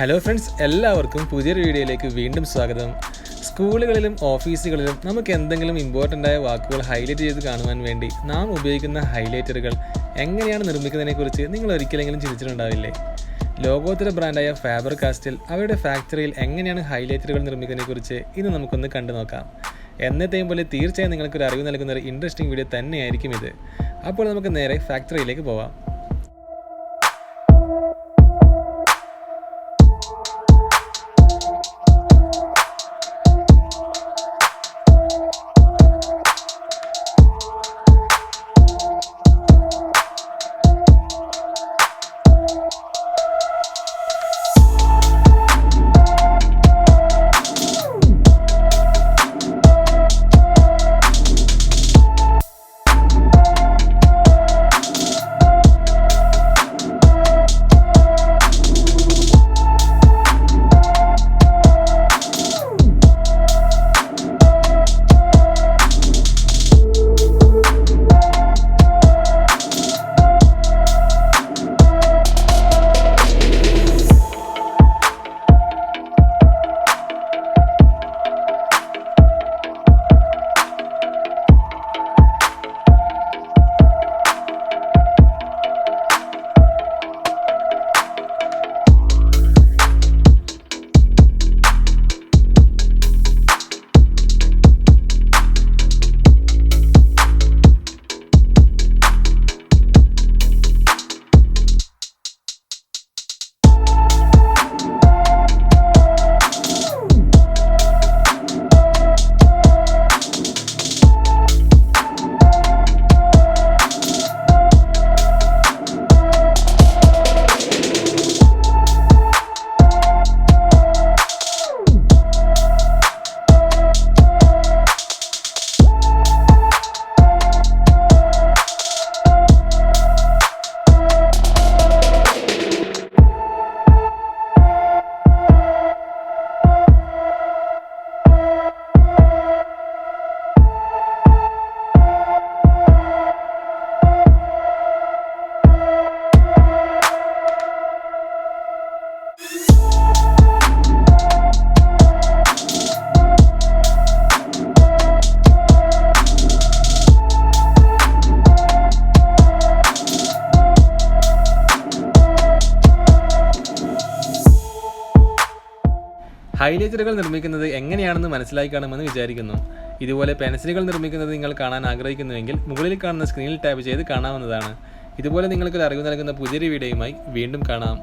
Hello friends, എല്ലാവർക്കും പുതിയൊരു വീഡിയോയിലേക്ക് വീണ്ടും സ്വാഗതം. സ്കൂളുകളിലും ഓഫീസുകളിലും നമുക്ക് എന്തെങ്കിലും ഇമ്പോർട്ടൻ്റ് ആയ വാക്കുകൾ ഹൈലൈറ്റ് ചെയ്ത് കാണുവാൻ വേണ്ടി നാം ഉപയോഗിക്കുന്ന ഹൈലൈറ്ററുകൾ എങ്ങനെയാണ് നിർമ്മിക്കുന്നതിനെക്കുറിച്ച് നിങ്ങൾ ഒരിക്കലെങ്കിലും ചിന്തിച്ചിട്ടുണ്ടാവില്ലേ? ലോകോത്തര ബ്രാൻഡായ ഫാബർ കാസ്റ്റിൽ അവരുടെ ഫാക്ടറിയിൽ എങ്ങനെയാണ് ഹൈലൈറ്ററുകൾ നിർമ്മിക്കുന്നതിനെക്കുറിച്ച് ഇന്ന് നമുക്കൊന്ന് കണ്ടു നോക്കാം. എന്നത്തെയും പോലെ തീർച്ചയായും നിങ്ങൾക്കൊരു അറിവ് നൽകുന്ന ഒരു ഇൻട്രസ്റ്റിംഗ് വീഡിയോ തന്നെയായിരിക്കും ഇത്. അപ്പോൾ നമുക്ക് നേരെ ഫാക്ടറിയിലേക്ക് പോവാം. ഹൈലൈറ്ററുകൾ നിർമ്മിക്കുന്നത് എങ്ങനെയാണെന്ന് മനസ്സിലാക്കി കാണുമെന്ന് വിചാരിക്കുന്നു. ഇതുപോലെ പെൻസിലുകൾ നിർമ്മിക്കുന്നത് നിങ്ങൾ കാണാൻ ആഗ്രഹിക്കുന്നുവെങ്കിൽ മുകളിൽ കാണുന്ന സ്ക്രീനിൽ ടാപ്പ് ചെയ്ത് കാണാവുന്നതാണ്. ഇതുപോലെ നിങ്ങൾക്കൊരു അറിവ് നൽകുന്ന പുതിയൊരു വീഡിയോയുമായി വീണ്ടും കാണാം.